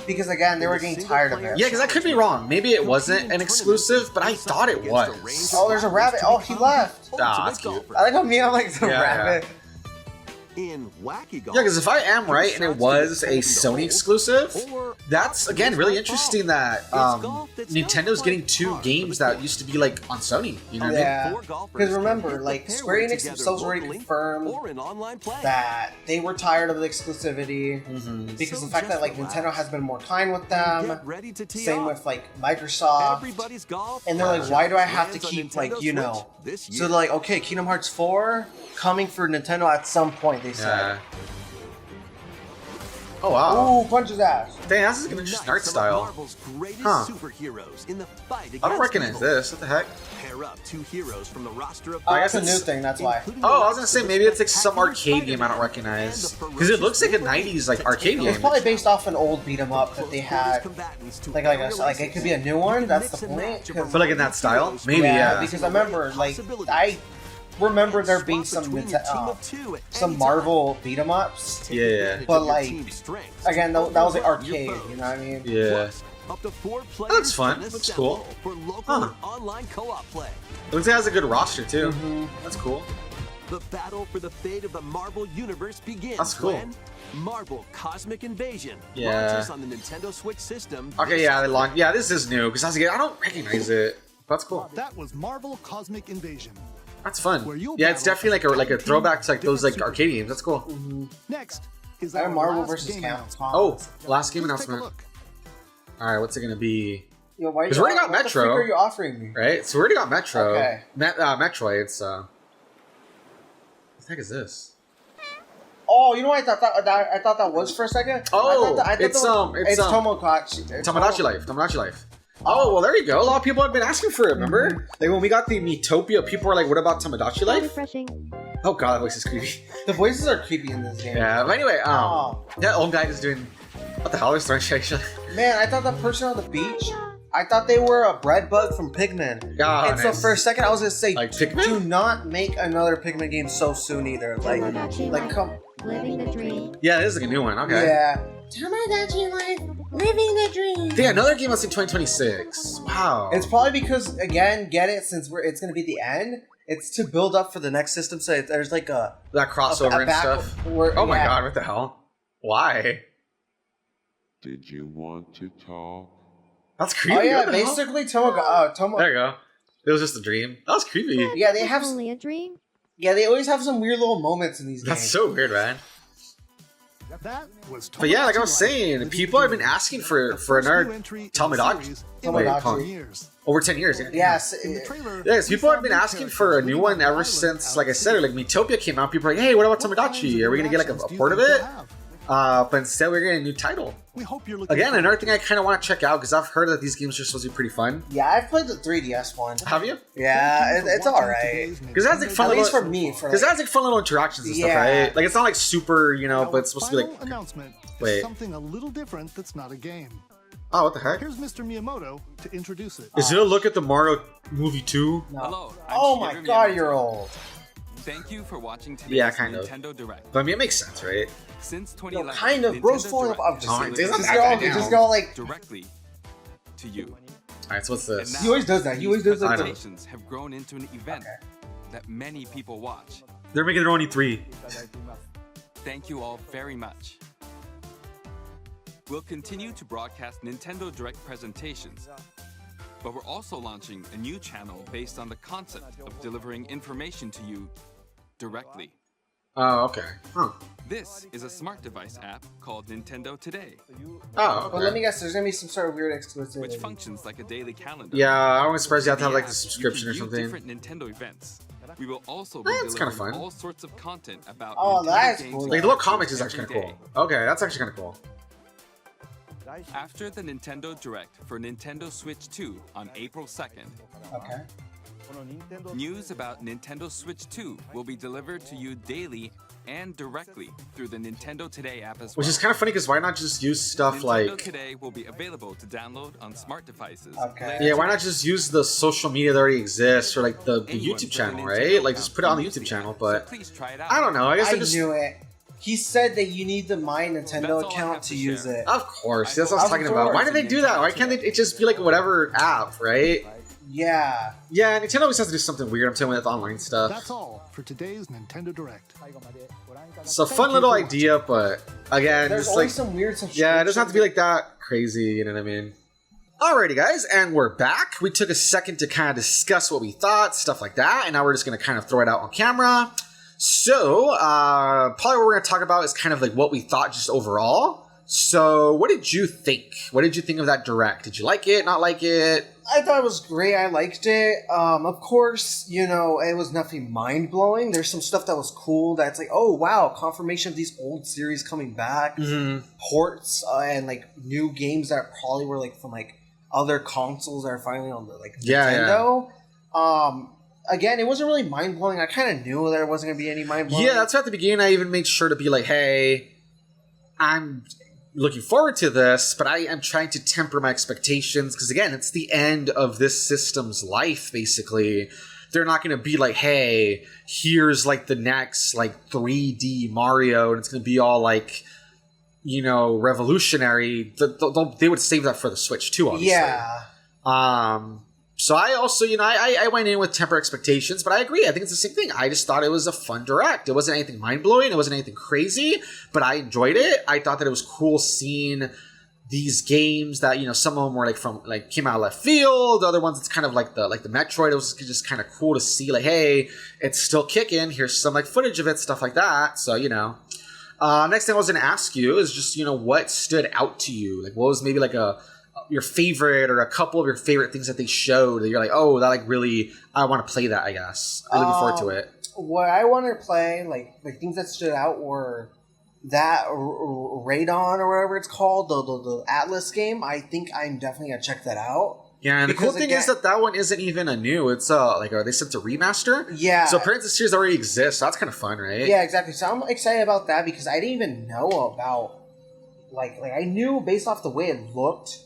Because again, they were getting tired of it. Yeah, because I could be wrong. Maybe it wasn't an exclusive, but I thought it was. Oh, there's a rabbit. Oh, he left. Ah, that's cute. I like how me, I'm like the Yeah, rabbit. In Wacky Golf. Yeah, because if I am right and it was a Sony exclusive, that's again really interesting that Nintendo's getting two games that used to be like on Sony. You know what I mean? Yeah, because remember, like Square Enix themselves already confirmed that they were tired of the exclusivity because the fact that like Nintendo has been more kind with them. Same with like Microsoft, and they're like, why do I have to keep like so they're like, okay, Kingdom Hearts 4 coming for Nintendo at some point. They said. Oh wow! Ooh, punch his ass. Dang, that's an interesting art style. Huh? I don't recognize this. What the heck? Pair up two heroes from the roster of I guess a new thing. That's why. Oh, I was gonna say maybe it's like some arcade game I don't recognize because it looks like a '90s like arcade game. It's probably based off an old beat 'em up that they had. Like it could be a new one. That's the point. But like in that style, maybe yeah. Because I remember I remember there being some Marvel beat 'em ups. Yeah. But like again, that was like arcade. You know what I mean? Yeah. Up to 4 players That looks fun. Looks cool. For local online co-op play. Looks like it has a good roster too. That's cool. The battle for the fate of the Marvel Universe begins. That's cool. When Marvel Cosmic Invasion Yeah. launches on the Nintendo Switch system. Okay, yeah, they launched. Yeah, this is new because I was like, I don't recognize it. That's cool. That was Marvel Cosmic Invasion. That's fun. Where you'll Yeah, it's battle definitely like a throwback to like those like different arcade games. That's cool. Next is I our have Marvel last versus game Capcom. announcement. Oh, last game Let's take a announcement. look. All right, what's it gonna be? Yo, why 'Cause we already got what Metro. the frick are you offering me? Right, so we already got Metro. Okay. Metroid. It's what the heck is this? Oh, you know what I thought that was for a second? Oh, I thought it's it's Tomodachi. Tomodachi Life. Tomodachi Life. Oh, well, there you go. A lot of people have been asking for it, remember? Like, when we got the Metopia, people were like, what about Tomodachi Life? Refreshing. Oh, God, that voice is creepy. The voices are creepy in this game. Yeah, but anyway, Oh. that old guy is doing... What the hell is throwing shit? Man, I thought that person on the beach, I thought they were a bread bug from Pikmin. Yeah, And so nice. for a second, I was gonna say, Like Pikmin? do not make another Pikmin game so soon either. Like Tomodachi come, Living the dream. Yeah, this is like a new one. Okay. yeah. Tomodachi Life, living the dream. Yeah, another game that's in 2026. Wow. It's probably because, again, get it, since it's gonna be the end, it's to build up for the next system, so there's like a that crossover a and back- stuff. where- Oh my yeah. God, what the hell? Why? Did you want to talk? That's creepy. Oh yeah, What the hell? basically There you go. It was just a dream. That was creepy. Yeah, they It's have only a dream. Yeah, they always have some weird little moments in these That's games. so weird, man. That was But yeah, like I Tomodachi was Life. saying, This people is have been asking for another new entry in the Tomodachi. series Wait, in Tomodachi. hold on. 10 years. Over 10 years, yeah. Yes. In the trailer, Yes, we people saw have been new asking for a characters new living one on ever island since, out like I of said, sea. like Metopia came out. People are like, hey, what about What kinds Tomodachi? of Are we gonna get like a interactions do you port of think it? we'll have? But instead, we're getting a new title. We hope you're looking Again, forward another to thing I kind of want to check out because I've heard that these games are supposed to be pretty fun. Yeah, I've played the 3DS one. Have you? Yeah, Thank you for it's watching alright. today's 'Cause that's, like, fun At least little- for me. Because it has like fun little interactions and stuff, Yeah. right? Like it's not like super, you know, Our but it's supposed to be final like, announcement is wait. something a little different that's not a game. oh, what the heck? Here's Mr. Miyamoto to introduce it. Is it a look at the Mario movie too? No. Hello, I'm Oh my Shigeru god, Miyamoto. you're old. Thank you for watching today's Yeah, kind of. Nintendo Direct. But I mean, it makes sense, right? Since No, 2011, kind of. Bro's Nintendo falling Direct up. has Just, Oh, delivered it doesn't just matter go, now. just go like. directly to you. All right, so what's this? And He always does that. He always does I that. know. presentations have grown into an event that many people watch. They're making their own E3. Thank you all very much. We'll continue to broadcast Nintendo Direct presentations, but we're also launching a new channel based on the concept of delivering information to you directly. Oh, okay. Huh. This is a smart device app called Nintendo Today, Oh, But let okay. me guess, there's gonna be some sort of weird exclusivity. which functions like a daily calendar. Yeah, I was surprised you have to have like In the the app, subscription or you can view something. different Nintendo events. We will also be That's kinda delivering fun. all sorts of content about Oh, Nintendo that's games cool. and Like the little features comics is actually every kind of day. cool. Okay, that's actually kind of cool. After the Nintendo Direct for Nintendo Switch 2 on April 2nd, Okay. news about Nintendo Switch 2 will be delivered to you daily and directly through the Nintendo Today app as well. Which is kind of funny because why not just use stuff Nintendo like... Today will be available to download on smart devices. Okay. later Yeah, why not today. just use the social media that already exists or like the Anyone YouTube with a channel, Nintendo right? Like just account put it on the can use YouTube the channel, app, but so please try it out. I don't know. I guess I I just... knew it. He said that you need the My That's Nintendo all I account have to to use share. it. Of course, that's what I was Of talking about. Why course. do they do that? Why can't it just be like whatever app, right? Yeah. Yeah, Nintendo always has to do something weird. I'm telling you with online stuff. That's all for today's Nintendo Direct. It's a fun little idea, but again, There's just always like some weird yeah, it doesn't have to be like that crazy. You know what I mean? Alrighty, guys, and we're back. We took a second to kind of discuss what we thought, stuff like that, and now we're just gonna kind of throw it out on camera. So, probably what we're gonna talk about is kind of like what we thought just overall. So, what did you think? What did you think of that direct? Did you like it? Not like it? I thought it was great. I liked it. Of course, you know, it was nothing mind blowing. There's some stuff that was cool. That's like, oh wow, confirmation of these old series coming back, ports, and like new games that probably were like from like other consoles that are finally on the like Nintendo. Again, it wasn't really mind blowing. I kind of knew that it wasn't gonna be any mind blowing. Yeah, that's why at the beginning I even made sure to be like, hey, I'm looking forward to this, but I am trying to temper my expectations because again, it's the end of this system's life, basically. They're not going to be like, hey, here's like the next like 3D Mario and it's going to be all like, you know, revolutionary. They would save that for the Switch too, obviously. Yeah. So I also, you know, I went in with temper expectations, but I agree. I think it's the same thing. I just thought it was a fun direct. It wasn't anything mind-blowing. It wasn't anything crazy, but I enjoyed it. I thought that it was cool seeing these games that, some of them were like came out of left field. Other ones, it's kind of like the Metroid. It was just kind of cool to see, like, hey, it's still kicking. Here's some like footage of it, stuff like that. So, next thing I was going to ask you is just, what stood out to you? Like, what was maybe like your favorite or a couple of your favorite things that they showed that you're like, oh, that like really, I want to play that, I guess. I'm looking forward to it. What I wanted to play, like things that stood out were that Radon or whatever it's called, the Atlas game. I think I'm definitely gonna check that out. Yeah, and the cool thing is that one isn't even a new. It's are they set to remaster? Yeah. So apparently the series already exists. So that's kind of fun, right? Yeah, exactly. So I'm excited about that because I didn't even know about like I knew based off the way it looked.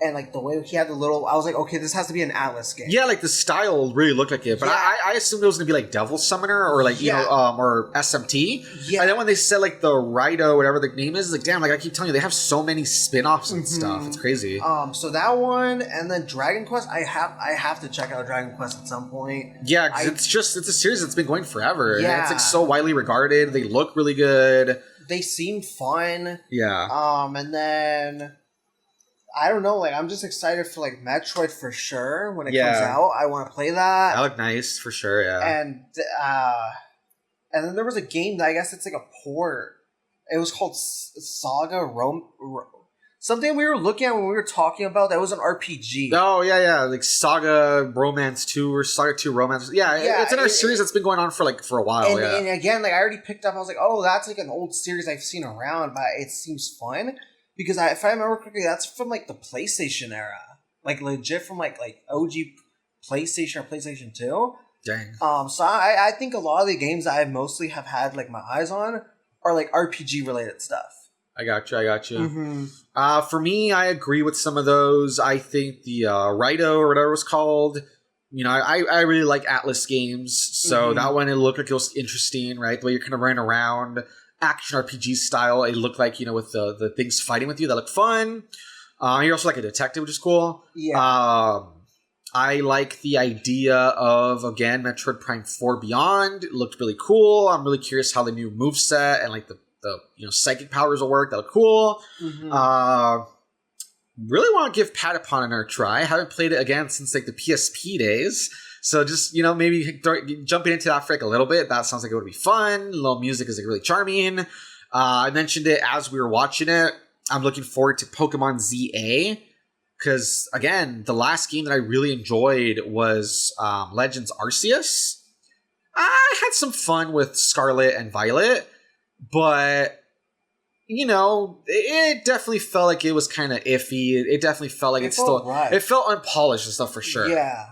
And, like, the way he had the little... I was like, okay, this has to be an Atlas game. Yeah, like, the style really looked like it. But yeah. I assumed it was going to be, like, Devil Summoner or, like, or SMT. Yeah. And then when they said, like, the Rito, whatever the name is, like, damn, like, I keep telling you, they have so many spin-offs and stuff. It's crazy. So that one, and then Dragon Quest, I have to check out Dragon Quest at some point. Yeah, because it's a series that's been going forever. Yeah. And it's, like, so widely regarded. They look really good. They seem fun. Yeah. And then... I don't know, like, I'm just excited for, like, Metroid for sure when it comes out. I want to play that. That looked nice, for sure, yeah. And then there was a game that I guess it's like a port. It was called Saga something we were looking at when we were talking about that was an RPG. Oh, yeah, like Saga Romance 2 or Saga 2 Romance. Yeah, it's in our series that's been going on for a while, and again, like, I already picked up, I was like, oh, that's like an old series I've seen around, but it seems fun. Because if I remember correctly, that's from, like, the PlayStation era. Like, legit from, like OG PlayStation or PlayStation 2. Dang. So I think a lot of the games I mostly have had, like, my eyes on are, like, RPG-related stuff. I got you. For me, I agree with some of those. I think the Rito or whatever it was called, I really like Atlas games. So that one, it looked like it was interesting, right? The way you're kind of running around... action RPG style. It looked like, with the things fighting with you that look fun. You're also like a detective, which is cool. Yeah. I like the idea of, again, Metroid Prime 4 Beyond. It looked really cool. I'm really curious how the new moveset and like the psychic powers will work. That look cool. Really want to give Patapon another try. I haven't played it again since like the PSP days. So just, maybe jumping into that for like a little bit. That sounds like it would be fun. A little music is like really charming. I mentioned it as we were watching it. I'm looking forward to Pokemon ZA. Because, again, the last game that I really enjoyed was Legends Arceus. I had some fun with Scarlet and Violet. But, it definitely felt like it was kind of iffy. It definitely felt like it felt unpolished and stuff for sure. Yeah.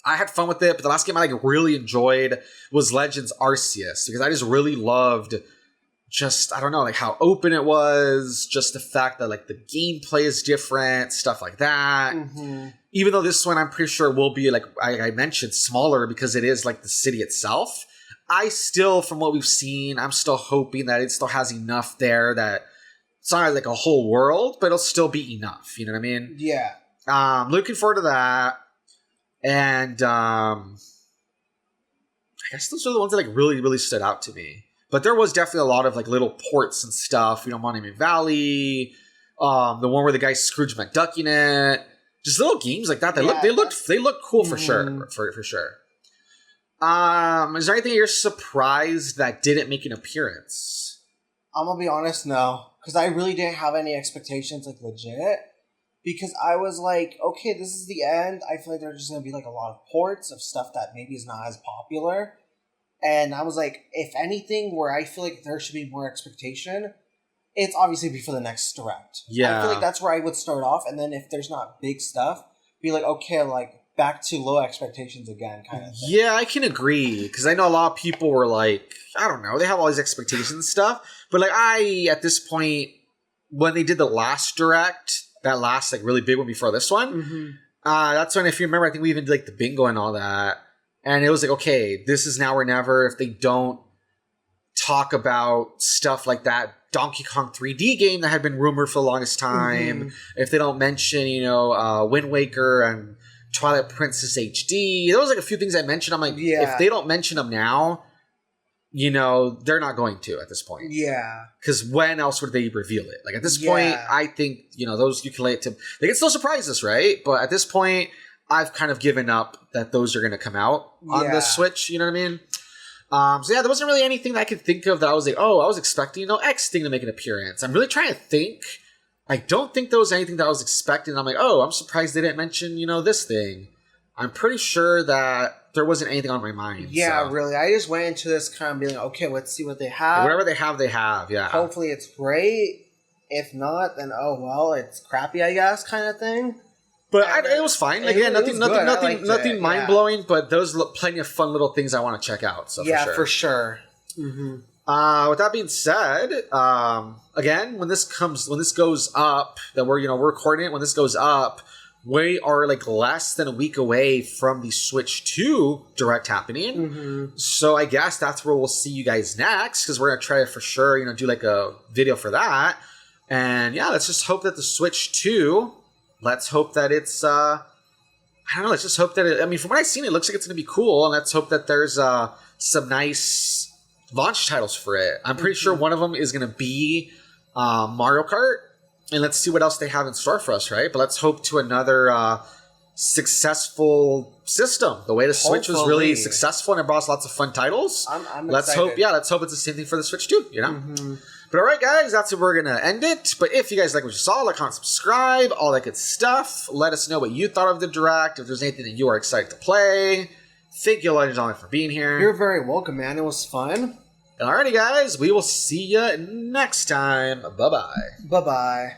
I had fun with it, but the last game I really enjoyed was Legends Arceus because I just really loved I don't know, how open it was, just the fact that the gameplay is different, stuff like that. Even though this one I'm pretty sure will be I mentioned smaller because it is the city itself. I still, from what we've seen, I'm still hoping that it still has enough there that it's not like a whole world, but it'll still be enough. You know what I mean? Yeah. Looking forward to that. And I guess those are the ones that really, really stood out to me. But there was definitely a lot of little ports and stuff. Monument Valley, the one where the guy Scrooge McDuck in it, just little games like that. They look cool for sure. For sure. Is there anything you're surprised that didn't make an appearance? I'm gonna be honest, no, because I really didn't have any expectations, legit. Because I was like, okay, this is the end. I feel like there's just going to be a lot of ports of stuff that maybe is not as popular. And I was like, if anything, where I feel like there should be more expectation, it's obviously before the next Direct. Yeah. I feel like that's where I would start off. And then if there's not big stuff, be like, okay, back to low expectations again kind of thing. Yeah, I can agree. Because I know a lot of people were I don't know, they have all these expectations and stuff. But at this point, when they did the last Direct... that last really big one before this one. That's when, if you remember, I think we even did the bingo and all that. And it was okay, this is now or never. If they don't talk about stuff like that Donkey Kong 3D game that had been rumored for the longest time, if they don't mention, Wind Waker and Twilight Princess HD, there was a few things I mentioned. I'm if they don't mention them now, you know, they're not going to at this point. Yeah. Because when else would they reveal it? Like, at this point, I think, you know, those 𝐿𝐴𝐸 they can still surprise us, right? But at this point, I've kind of given up that those are going to come out on the Switch, you know what I mean? So yeah, there wasn't really anything that I could think of that I was like, oh, I was expecting, you know, X thing to make an appearance. I'm really trying to think. I don't think there was anything that I was expecting. I'm like, oh, I'm surprised they didn't mention, you know, this thing. I'm pretty sure that there wasn't anything on my mind. Yeah, really. I just went into this kind of being like, okay, let's see what they have. Whatever they have, yeah. Hopefully it's great. If not, then oh well, it's crappy, I guess, kind of thing. But it was fine. Again, nothing mind blowing. But those plenty of fun little things I want to check out. So for sure. Mm-hmm. With that being said, again, when this goes up, that we're recording it. When this goes up, we are like less than a week away from the Switch 2 Direct happening. Mm-hmm. So I guess that's where we'll see you guys next, because we're gonna try to for sure, you know, do like a video for that. And yeah, let's just hope that the Switch 2. Let's hope that it's. I don't know. Let's just hope that it. I mean, from what I've seen, it looks like it's gonna be cool, and let's hope that there's some nice launch titles for it. I'm pretty sure one of them is gonna be Mario Kart. And let's see what else they have in store for us, right? But let's hope to another successful system. The way the Switch was really successful and it brought us lots of fun titles. I'm let's excited. hope, let's hope it's the same thing for the Switch too, you know? Mm-hmm. But all right, guys, that's where we're going to end it. But if you guys like what you saw, like, comment, subscribe, all that good stuff. Let us know what you thought of the Direct, if there's anything that you are excited to play. Thank you, ladies and gentlemen, for being here. You're very welcome, man. It was fun. Alrighty, guys, we will see you next time. Bye-bye. Bye-bye.